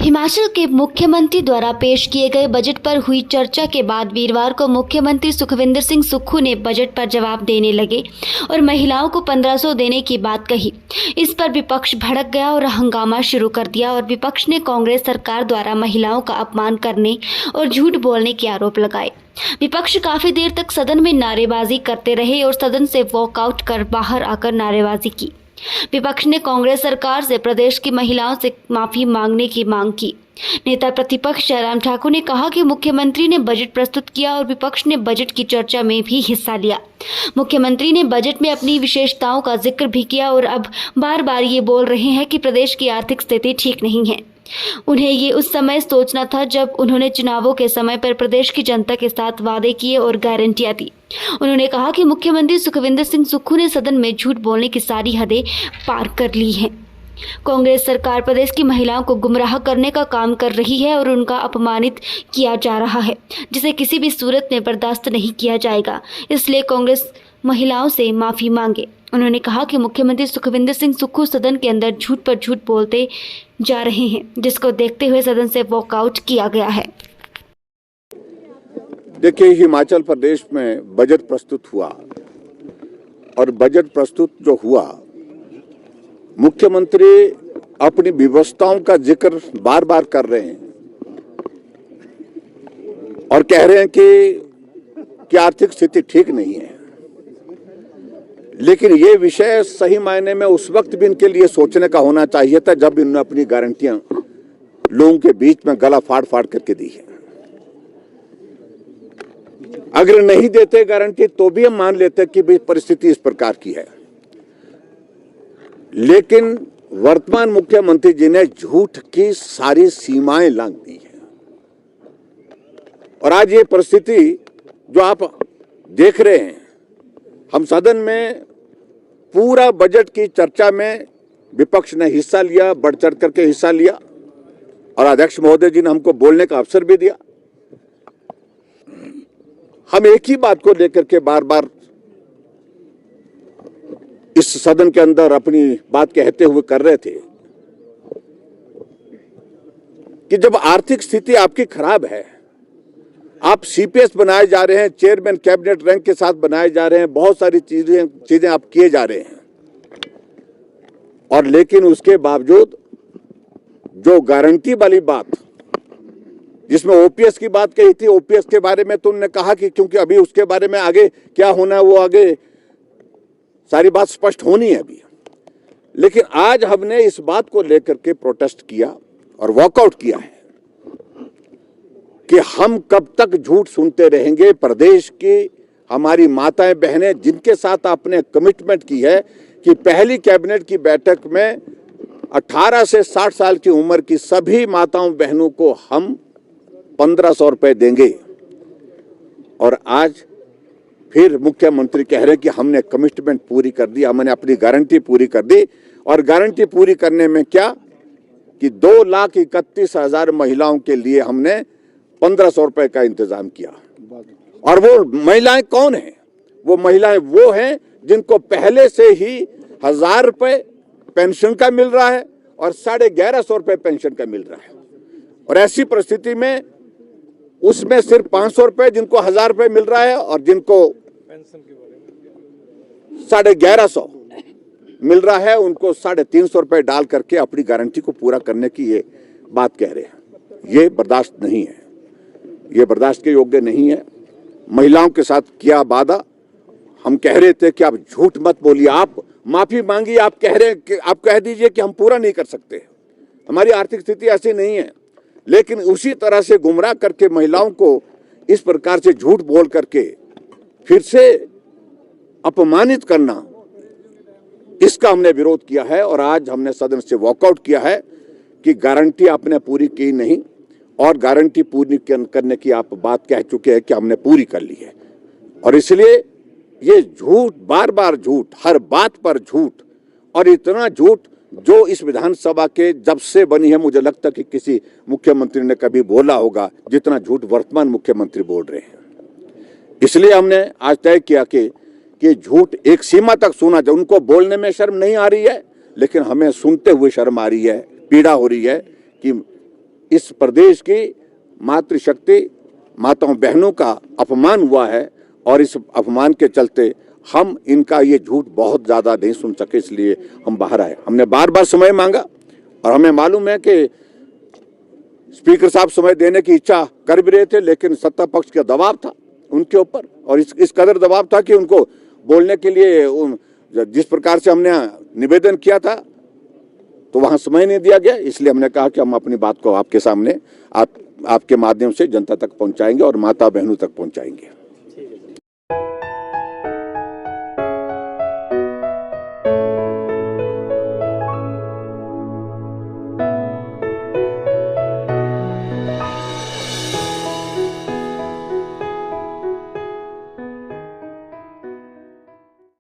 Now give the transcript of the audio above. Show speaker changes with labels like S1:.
S1: हिमाचल के मुख्यमंत्री द्वारा पेश किए गए बजट पर हुई चर्चा के बाद वीरवार को मुख्यमंत्री सुखविंदर सिंह सुक्खू ने बजट पर जवाब देने लगे और महिलाओं को 1500 देने की बात कही। इस पर विपक्ष भड़क गया और हंगामा शुरू कर दिया और विपक्ष ने कांग्रेस सरकार द्वारा महिलाओं का अपमान करने और झूठ बोलने के आरोप लगाए। विपक्ष काफी देर तक सदन में नारेबाजी करते रहे और सदन से वॉकआउट कर बाहर आकर नारेबाजी की। विपक्ष ने कांग्रेस सरकार से प्रदेश की महिलाओं से माफी मांगने की मांग की। नेता प्रतिपक्ष जयराम ठाकुर ने कहा कि मुख्यमंत्री ने बजट प्रस्तुत किया और विपक्ष ने बजट की चर्चा में भी हिस्सा लिया। मुख्यमंत्री ने बजट में अपनी विशेषताओं का जिक्र भी किया और अब बार बार ये बोल रहे हैं कि प्रदेश की आर्थिक स्थिति ठीक नहीं है। उन्हें ये उस समय सोचना था जब उन्होंने चुनावों के समय पर प्रदेश की जनता के साथ वादे किए और गारंटियां दी। उन्होंने कहा कि मुख्यमंत्री सुखविंदर सिंह सुक्खू ने सदन में झूठ बोलने की सारी हदें पार कर ली हैं। कांग्रेस सरकार प्रदेश की महिलाओं को गुमराह करने का काम कर रही है और उनका अपमानित किया जा रहा है, जिसे किसी भी सूरत में बर्दाश्त नहीं किया जाएगा। इसलिए कांग्रेस महिलाओं से माफी मांगे। उन्होंने कहा कि मुख्यमंत्री सुखविंदर सिंह सुक्खू सदन के अंदर झूठ पर झूठ बोलते जा रहे हैं, जिसको देखते हुए सदन से वॉकआउट किया गया है।
S2: देखिए, हिमाचल प्रदेश में बजट प्रस्तुत हुआ और बजट प्रस्तुत जो हुआ, मुख्यमंत्री अपनी व्यवस्थाओं का जिक्र बार बार कर रहे हैं और कह रहे हैं कि आर्थिक स्थिति ठीक नहीं है। लेकिन ये विषय सही मायने में उस वक्त भी इनके लिए सोचने का होना चाहिए था जब इन्होंने अपनी गारंटियां लोगों के बीच में गला फाड़ फाड़ करके दी है। अगर नहीं देते गारंटी तो भी हम मान लेते कि भाई परिस्थिति इस प्रकार की है। लेकिन वर्तमान मुख्यमंत्री जी ने झूठ की सारी सीमाएं लांघ दी है और आज ये परिस्थिति जो आप देख रहे हैं, हम सदन में पूरा बजट की चर्चा में विपक्ष ने हिस्सा लिया, बढ़ चढ़ करके हिस्सा लिया और अध्यक्ष महोदय जी ने हमको बोलने का अवसर भी दिया। हम एक ही बात को लेकर के बार बार इस सदन के अंदर अपनी बात कहते हुए कर रहे थे कि जब आर्थिक स्थिति आपकी खराब है, आप सीपीएस बनाए जा रहे हैं, चेयरमैन कैबिनेट रैंक के साथ बनाए जा रहे हैं, बहुत सारी चीजें आप किए जा रहे हैं और लेकिन उसके बावजूद जो गारंटी वाली बात, जिसमें ओपीएस की बात कही थी, ओपीएस के बारे में तो उन्होंने कहा कि क्योंकि अभी उसके बारे में आगे क्या होना है वो आगे सारी बात स्पष्ट होनी है अभी। लेकिन आज हमने इस बात को लेकर के प्रोटेस्ट किया और वॉकआउट किया है कि हम कब तक झूठ सुनते रहेंगे। प्रदेश की हमारी माताएं बहनें जिनके साथ आपने कमिटमेंट की है कि पहली कैबिनेट की बैठक में 18 से 60 साल की उम्र की सभी माताओं बहनों को हम 1500 रुपए देंगे और आज फिर मुख्यमंत्री कह रहे हैं कि हमने कमिटमेंट पूरी कर दी, हमने अपनी गारंटी पूरी कर दी। और गारंटी पूरी करने में क्या कि 2,31,000 महिलाओं के लिए हमने 1500 रुपए का इंतजाम किया। और वो महिलाएं कौन हैं? वो महिलाएं वो हैं जिनको पहले से ही 1000 रुपए पेंशन का मिल रहा है और 1150 रुपए पेंशन का मिल रहा है। और ऐसी परिस्थिति में उसमें सिर्फ 500 रुपए जिनको 1000 रुपए मिल रहा है और जिनको 1150 मिल रहा है उनको 350 रुपए डाल करके अपनी गारंटी को पूरा करने की ये बात कह रहे हैं। ये बर्दाश्त नहीं है, ये बर्दाश्त के योग्य नहीं है। महिलाओं के साथ किया वादा, हम कह रहे थे कि आप झूठ मत बोलिए, आप माफी मांगिए, आप कह रहे हैं कि आप कह दीजिए कि हम पूरा नहीं कर सकते, हमारी आर्थिक स्थिति ऐसी नहीं है। लेकिन उसी तरह से गुमराह करके महिलाओं को इस प्रकार से झूठ बोल करके फिर से अपमानित करना, इसका हमने विरोध किया है और आज हमने सदन से वॉकआउट किया है कि गारंटी आपने पूरी की नहीं और गारंटी पूरी करने की आप बात कह चुके हैं कि हमने पूरी कर ली है। और इसलिए ये झूठ, बार बार झूठ, हर बात पर झूठ और इतना झूठ जो इस विधानसभा के जब से बनी है, मुझे लगता कि किसी मुख्यमंत्री ने कभी बोला होगा जितना झूठ वर्तमान मुख्यमंत्री बोल रहे हैं। इसलिए हमने आज तय किया कि झूठ एक सीमा तक सुना जाए। उनको बोलने में शर्म नहीं आ रही है, लेकिन हमें सुनते हुए शर्म आ रही है, पीड़ा हो रही है कि इस प्रदेश की मातृशक्ति माताओं बहनों का अपमान हुआ है और इस अपमान के चलते हम इनका ये झूठ बहुत ज़्यादा नहीं सुन सके, इसलिए हम बाहर आए। हमने बार बार समय मांगा और हमें मालूम है कि स्पीकर साहब समय देने की इच्छा कर भी रहे थे, लेकिन सत्ता पक्ष का दबाव था उनके ऊपर और इस कदर दबाव था कि उनको बोलने के लिए जिस प्रकार से हमने निवेदन किया था तो वहां समय नहीं दिया गया। इसलिए हमने कहा कि हम अपनी बात को आपके सामने आपके माध्यम से जनता तक पहुंचाएंगे और माता बहनों तक पहुंचाएंगे।